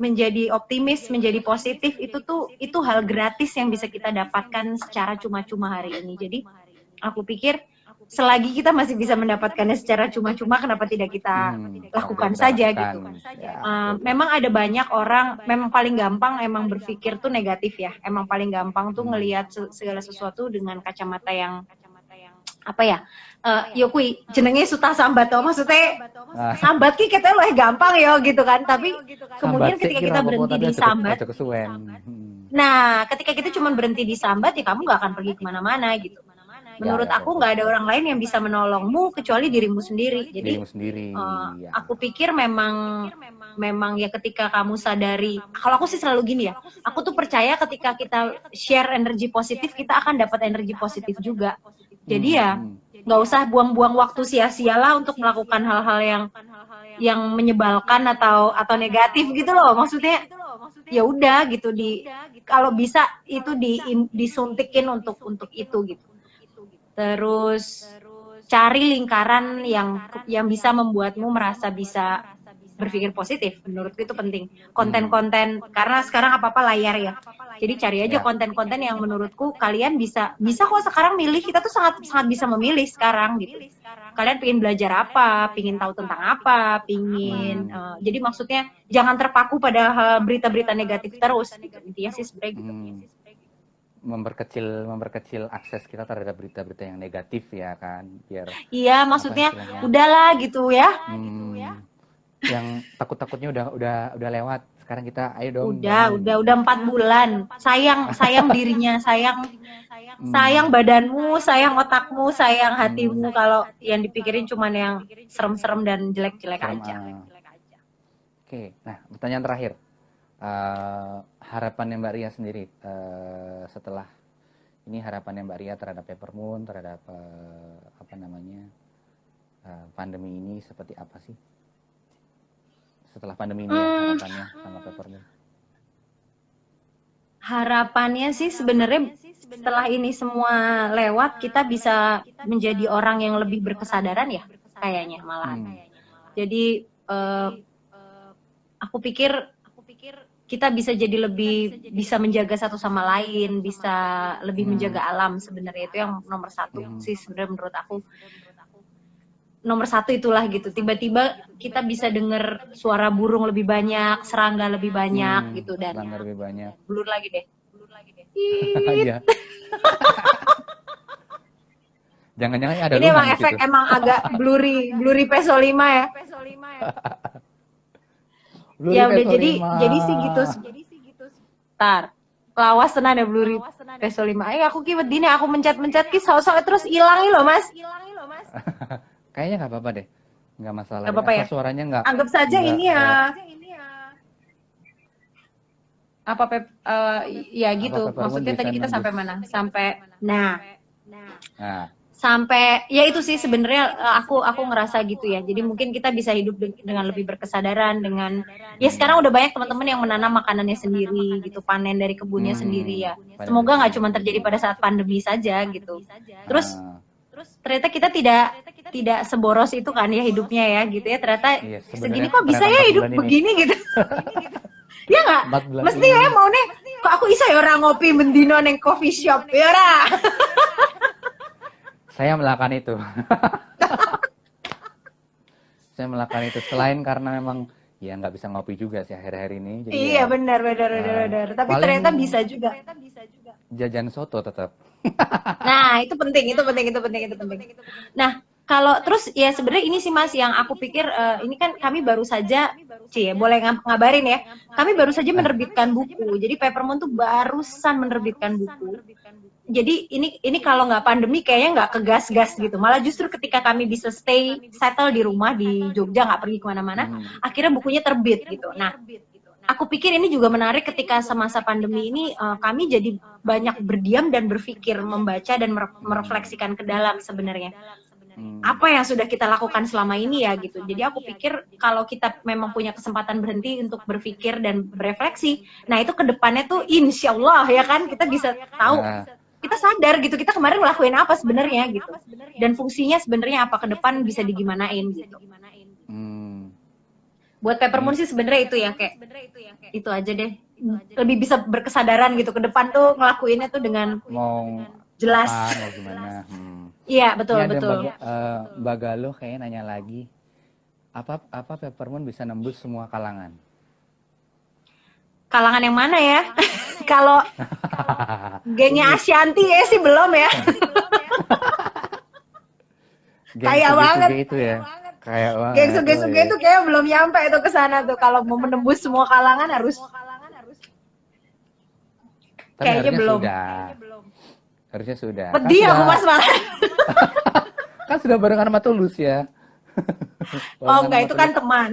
menjadi optimis, menjadi positif itu hal gratis yang bisa kita dapatkan secara cuma-cuma hari ini. Jadi aku pikir selagi kita masih bisa mendapatkannya secara cuma-cuma, kenapa tidak kita lakukan saja gitu. Memang ada banyak orang, memang paling gampang emang berpikir tuh negatif ya. Emang paling gampang tuh ngelihat segala sesuatu dengan kacamata yang apa ya? Yo kui jenenge sutah sambat toh, maksudnya sambat ki kita luwih gampang ya gitu kan. Tapi kemudian ketika kita berhenti di sambat, nah ketika kita cuma berhenti di sambat ya kamu nggak akan pergi kemana-mana gitu. Menurut aku nggak ada orang lain yang bisa menolongmu kecuali dirimu sendiri. Jadi aku pikir memang ya ketika kamu sadari, kalau aku sih selalu gini ya, aku tuh percaya ketika kita share energi positif, kita akan dapat energi positif juga. Jadi ya nggak usah buang-buang waktu sia-sia lah untuk melakukan hal-hal yang menyebalkan atau negatif gitu loh. Maksudnya ya udah gitu, kalau bisa itu disuntikin untuk itu gitu. Terus cari lingkaran yang bisa membuatmu merasa bisa berpikir positif. Menurutku itu penting. Konten-konten, karena sekarang apa-apa layar ya. Jadi cari aja konten-konten yang menurutku kalian bisa kok sekarang milih. Kita tuh sangat bisa memilih sekarang gitu. Kalian pengen belajar apa, pengen tahu tentang apa, jadi maksudnya jangan terpaku pada berita-berita negatif terus. Intinya sih sebenarnya gitu. memperkecil akses kita terhadap berita-berita yang negatif ya kan, biar iya maksudnya udahlah gitu ya. Yang takutnya udah lewat, sekarang kita ayo dong. Udah 4 bulan. Sayang dirinya, sayang badanmu, sayang otakmu, sayang hatimu kalau yang dipikirin cuman yang serem-serem dan jelek-jelek aja. Oke, nah pertanyaan terakhir. Harapannya Mbak Ria sendiri setelah ini, harapannya Mbak Ria terhadap Peppermoon, terhadap pandemi ini seperti apa sih? Setelah pandemi ini harapannya sama Peppermoon. Harapannya sih sebenarnya setelah ini semua lewat, kita bisa menjadi orang yang lebih berkesadaran ya kayaknya malahan. Jadi aku pikir kita bisa jadi lebih bisa menjaga satu sama lain, bisa lebih menjaga alam. Sebenarnya itu yang nomor satu sih sebenarnya menurut aku. Nomor satu itulah gitu. Tiba-tiba kita bisa dengar suara burung lebih banyak, serangga lebih banyak gitu, dan serangga lebih banyak. Blur lagi deh. Iya. Jangan-jangan ada ini emang efek situ. Emang agak blurry PS5 ya. Ya udah jadi sih gitu. Tar. Lawas tenan ya blurry PS5. Aku ki wedine aku mencet-mencet ki sok-sok terus ilang loh, Mas. Kayaknya enggak apa-apa deh. Enggak masalah. Enggak apa-apa ya. Suaranya enggak. Anggap saja ini ya. Apa ya gitu. Maksudnya tadi kita sampai mana? Sampai sampai ya itu sih sebenarnya aku ngerasa gitu ya. Jadi mungkin kita bisa hidup dengan lebih berkesadaran, dengan ya sekarang udah banyak teman-teman yang menanam makanannya sendiri gitu, panen dari kebunnya sendiri ya. Semoga nggak cuma terjadi pada saat pandemi saja gitu. Terus ternyata kita tidak seboros itu kan ya hidupnya ya gitu ya. Ternyata segini kok bisa ya hidup begini gitu. Ya nggak? Mesti ya mau nih kok aku bisa ya orang ngopi mendino neng coffee shop ya ora. Saya melakukan itu. Saya melakukan itu selain karena memang ya nggak bisa ngopi juga sih akhir-akhir ini. Jadi iya benar. Tapi ternyata bisa juga. Jajan soto tetap. Nah itu penting. Nah kalau terus ya sebenarnya ini sih Mas yang aku pikir ini kan kami baru saja boleh ngabarin ya. Kami baru saja menerbitkan buku. Jadi Peppermoon tuh barusan menerbitkan buku. Jadi ini kalau nggak pandemi kayaknya nggak kegas-gas gitu. Malah justru ketika kami bisa settle di rumah di Jogja, nggak pergi kemana-mana, akhirnya bukunya terbit gitu. Nah aku pikir ini juga menarik ketika semasa pandemi ini kami jadi banyak berdiam dan berpikir, membaca dan merefleksikan ke dalam sebenarnya. Apa yang sudah kita lakukan selama ini ya gitu. Jadi aku pikir kalau kita memang punya kesempatan berhenti untuk berpikir dan berefleksi, nah itu ke depannya tuh insya Allah ya kan kita bisa tahu, kita sadar gitu kita kemarin ngelakuin apa sebenarnya gitu. Dan fungsinya sebenarnya apa ke depan bisa digimanain gitu. Buat Peppermoon sih sebenarnya itu ya kayak itu aja deh. Lebih bisa berkesadaran gitu ke depan tuh ngelakuinnya tuh dengan mau jelas. Mau gimana? Iya betul Ini betul. Mbak Galuh kayaknya nanya lagi, apa Peppermoon bisa nembus semua kalangan? Kalangan yang mana ya? Kalau gengnya Ashanti ya sih belum ya. Kayak banget itu ya. Kayak banget. Geng suge-suge itu kayak belum nyampe itu ke sana tuh. Kalau mau menembus semua kalangan harus kayaknya belum. Harusnya sudah. Pedih aku Mas malah. Kan sudah barengan sama Tulus ya. Oh enggak, itu kan teman.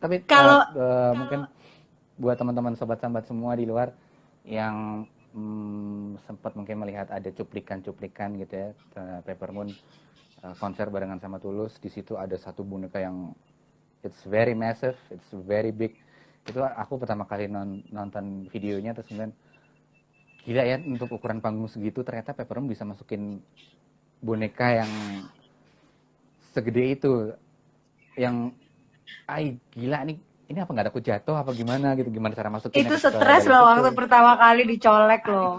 tapi kalau mungkin buat teman-teman sobat-sobat semua di luar yang sempat mungkin melihat ada cuplikan-cuplikan gitu ya, Peppermoon konser barengan sama Tulus, di situ ada satu boneka yang it's very massive, it's very big. Itu aku pertama kali nonton videonya, terus kemudian gila ya, untuk ukuran panggung segitu ternyata Peppermoon bisa masukin boneka yang segede itu, yang gila ini apa nggak ada aku jatuh apa gimana gitu, gimana cara masukin itu stres loh waktu pertama kali dicolek loh.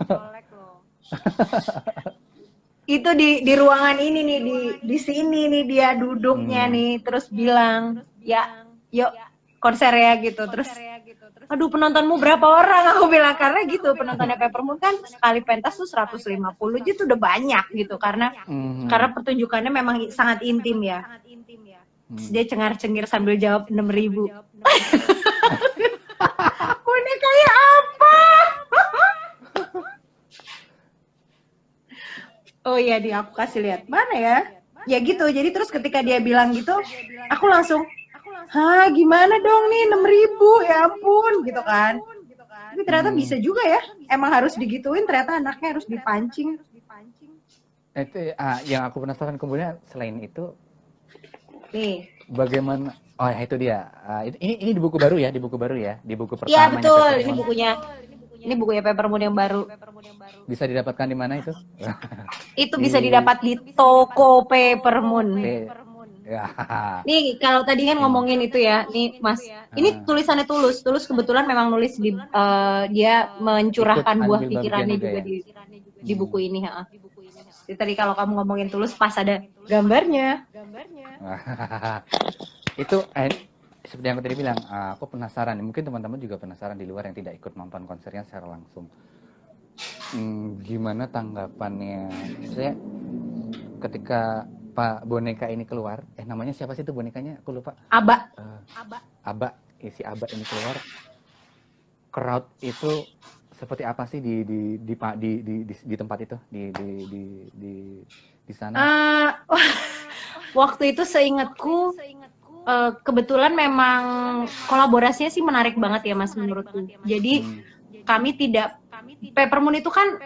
Itu di ruangan ini nih, di sini nih dia duduknya nih, terus bilang ya yuk konser ya gitu, terus aduh penontonmu berapa orang, aku bilang, karena gitu penontonnya Peppermoon kan sekali pentas tuh 150 gitu udah banyak gitu, karena pertunjukannya memang sangat intim ya. Terus dia cengar-cengir sambil jawab 6.000. Bonekanya apa? Oh iya, aku kasih lihat. Mana ya? Ya gitu. Jadi terus ketika dia bilang gitu, aku langsung, gimana dong nih 6.000, ya ampun gitu kan. Tapi ternyata bisa juga ya. Emang harus digituin, ternyata anaknya harus dipancing. Itu yang aku penasaran kemudian selain itu. Nih. Bagaimana? Oh ya itu dia. Ini di buku baru ya, di buku pertama. Iya betul, ini bukunya Peppermoon yang baru. Bisa didapatkan di mana itu? Itu bisa didapat di toko Peppermoon. Ya. Nih kalau tadi kan ngomongin itu ya, nih Mas, ini tulisannya Tulus kebetulan memang nulis dia mencurahkan buah pikirannya juga di buku ini. Jadi tadi kalau kamu ngomongin Tulus pas ada gambarnya. Itu seperti yang tadi bilang, aku penasaran, mungkin teman-teman juga penasaran di luar yang tidak ikut nonton konsernya secara langsung. Gimana tanggapannya? Saya ketika Pak boneka ini keluar, namanya siapa sih itu bonekanya? Aku lupa. Aba. Si Aba ini keluar, crowd itu seperti apa sih di tempat itu, di sana? Waktu itu seingatku kebetulan memang kolaborasinya sih menarik banget ya Mas menurutku. Jadi kami tidak, Peppermoon itu kan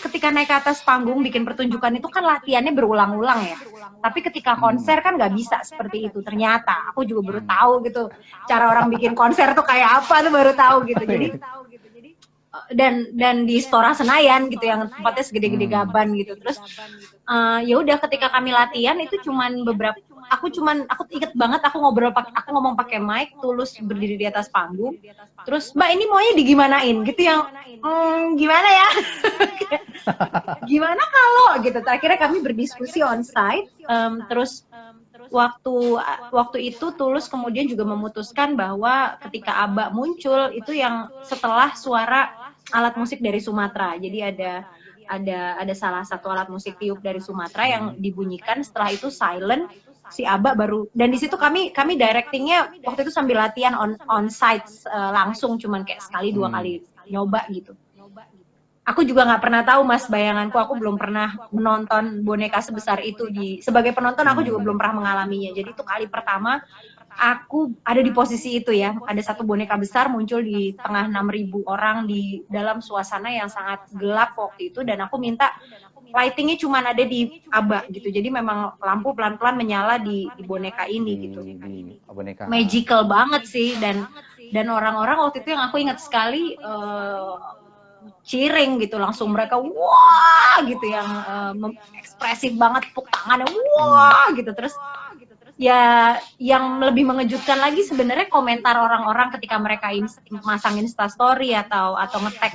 ketika naik ke atas panggung bikin pertunjukan itu kan latihannya berulang-ulang ya. Tapi ketika konser kan nggak bisa seperti itu. Ternyata aku juga baru tahu gitu cara orang bikin konser tuh kayak apa tuh, baru tahu gitu. Jadi dan di Istora Senayan gitu yang tempatnya segede-gede gaban gitu. Terus ya udah ketika kami latihan itu cuman beberapa, aku inget banget aku ngomong pakai mic, Tulus berdiri di atas panggung. Terus Mbak ini maunya digimanain gitu, yang gimana ya? Gimana kalau gitu. Akhirnya kami berdiskusi on site, terus waktu itu Tulus kemudian juga memutuskan bahwa ketika Aba muncul itu yang setelah suara alat musik dari Sumatera. Jadi ada salah satu alat musik tiup dari Sumatera yang dibunyikan, setelah itu silent, si Aba baru, dan di situ kami directingnya waktu itu sambil latihan on site langsung, cuman kayak sekali 2 kali nyoba gitu. Aku juga nggak pernah tahu Mas, bayanganku aku belum pernah menonton boneka sebesar itu sebagai penonton, aku juga belum pernah mengalaminya. Jadi itu kali pertama aku ada di posisi itu ya. Ada satu boneka besar muncul di tengah 6.000 orang di dalam suasana yang sangat gelap waktu itu, dan aku minta lightingnya cuma ada di aba gitu. Jadi memang lampu pelan-pelan menyala di boneka ini gitu. Di boneka. Magical banget sih, dan orang-orang waktu itu yang aku ingat sekali cheering gitu, langsung mereka wah gitu, yang ekspresif banget, tepuk tangannya wah gitu. Terus ya yang lebih mengejutkan lagi sebenarnya komentar orang-orang ketika mereka masang Instastory atau nge-tag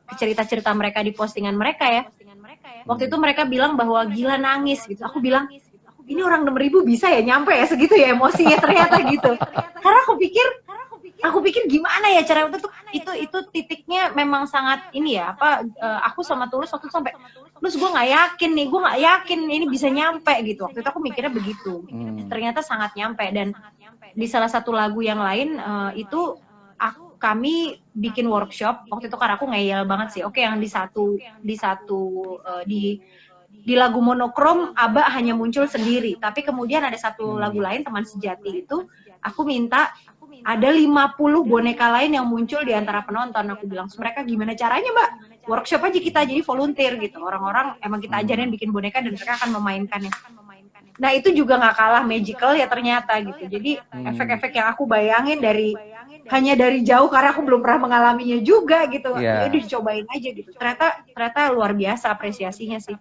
cerita-cerita mereka di postingan mereka ya. Waktu itu mereka bilang bahwa gila, nangis gitu. Aku bilang, ini orang 6.000 bisa ya nyampe ya segitu ya emosinya ternyata gitu. Karena aku pikir gimana ya cara itu titiknya memang sangat ini ya, aku sama Tulus waktu itu sampai, Tulus gue nggak yakin ini bisa nyampe gitu. Waktu itu aku mikirnya begitu. Ternyata sangat nyampe. Dan di salah satu lagu yang lain itu kami bikin workshop waktu itu, karena aku ngeyel banget sih. Oke, yang di lagu monokrom Aba hanya muncul sendiri, tapi kemudian ada satu lagu lain, Teman Sejati, itu aku minta ada 50 boneka lain yang muncul di antara penonton. Aku bilang, mereka gimana caranya Mbak? Workshop aja kita, jadi volunteer gitu. Orang-orang emang kita ajarin bikin boneka dan mereka akan memainkannya. Nah itu juga nggak kalah magical ya ternyata gitu. Jadi efek-efek yang aku bayangin hanya dari jauh, karena aku belum pernah mengalaminya juga gitu. Ya udah dicobain aja gitu. Ternyata luar biasa apresiasinya sih.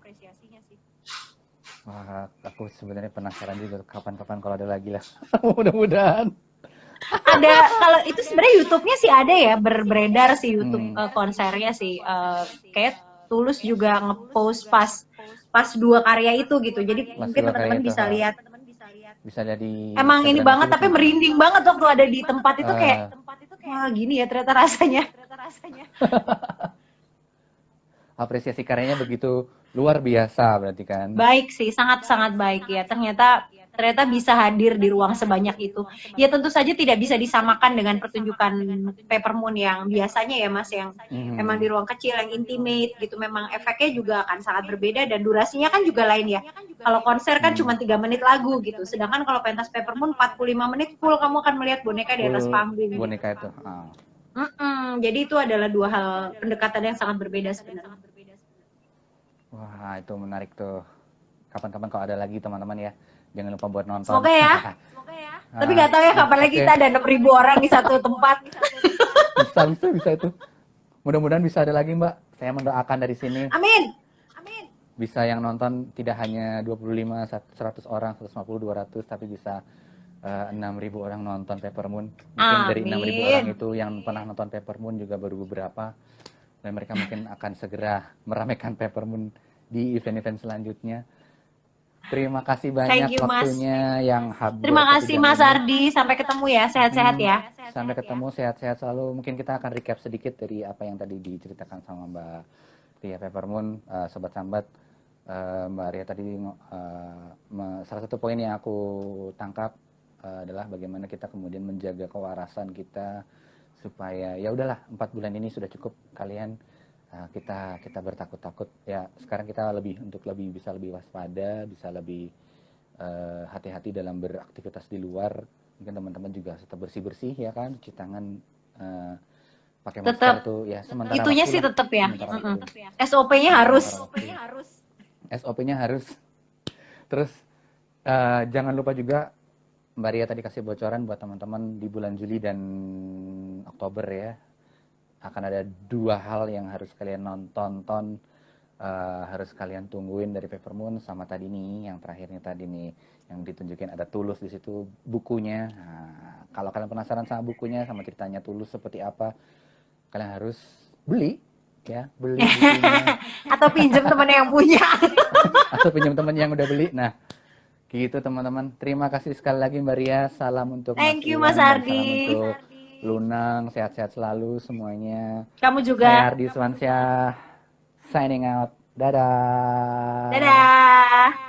Wah, aku sebenarnya penasaran juga kapan-kapan kalau ada lagi lah. Mudah-mudahan. Ada, kalau itu sebenarnya YouTube-nya sih ada ya, beredar sih YouTube konsernya sih. Kayak Tulus juga ngepost pas 2 karya itu gitu. Jadi mungkin teman-teman bisa lihat. Bisa jadi. Emang ini banget, tapi merinding banget waktu ada di tempat itu, kayak wah gini ya ternyata rasanya. Apresiasi karyanya begitu luar biasa berarti kan? Baik sih, sangat-sangat baik ya. Ternyata bisa hadir di ruang sebanyak itu. Ya tentu saja tidak bisa disamakan dengan pertunjukan Peppermoon yang biasanya ya Mas, yang memang di ruang kecil, yang intimate gitu. Memang efeknya juga akan sangat berbeda dan durasinya kan juga lain ya. Kalau konser kan cuma 3 menit lagu gitu. Sedangkan kalau pentas Peppermoon 45 menit full kamu akan melihat boneka di atas panggung. Boneka itu. Jadi itu adalah 2 hal pendekatan yang sangat berbeda sebenarnya. Wah, itu menarik tuh. Kapan-kapan kalau ada lagi teman-teman ya, jangan lupa buat nonton. Semoga ya. Tapi nggak tahu ya kapan lagi kita ada 6.000 orang di satu tempat. Bisa itu. Mudah-mudahan bisa ada lagi Mbak. Saya mendoakan dari sini. Amin. Bisa yang nonton tidak hanya 25, 100 orang, 150, 200, tapi bisa 6.000 orang nonton Peppermoon. Mungkin dari 6.000 orang itu yang pernah nonton Peppermoon juga baru beberapa. Dan mereka mungkin akan segera meramaikan Peppermoon di event-event selanjutnya. Terima kasih banyak waktunya yang habis. Terima kasih Mas Ardi, sampai ketemu ya, sehat-sehat ya. Sampai ketemu, sehat-sehat selalu. Mungkin kita akan recap sedikit dari apa yang tadi diceritakan sama Mbak Ria Peppermoon, Sobat Sambat. Mbak Ria tadi salah satu poin yang aku tangkap adalah bagaimana kita kemudian menjaga kewarasan kita, supaya ya udahlah 4 bulan ini sudah cukup, kalian kita bertakut-takut ya. Sekarang kita bisa lebih waspada, bisa lebih hati-hati dalam beraktivitas di luar. Mungkin teman-teman juga tetap bersih-bersih ya kan, cuci tangan, pakai masker tuh ya sementara. Itunya sih tetap ya. SOP-nya harus. SOP-nya harus. Terus jangan lupa juga Mbak Ria tadi kasih bocoran buat teman-teman di bulan Juli dan Oktober ya. Akan ada 2 hal yang harus kalian tonton, harus kalian tungguin dari Peppermoon. Sama tadi nih, yang terakhirnya tadi nih, yang ditunjukin ada Tulus di situ, bukunya. Nah, kalau kalian penasaran sama bukunya, sama ceritanya Tulus seperti apa, kalian harus beli ya, beli bukunya. Atau pinjam teman yang punya. Atau pinjam teman yang udah beli. Nah, gitu teman-teman. Terima kasih sekali lagi Mbak Ria. Salam untuk Thank you Mas Ardi. Salam untuk Lunang, sehat-sehat selalu semuanya. Kamu juga. Saya Ardi Swansyah, signing out. Dadah. Dadah.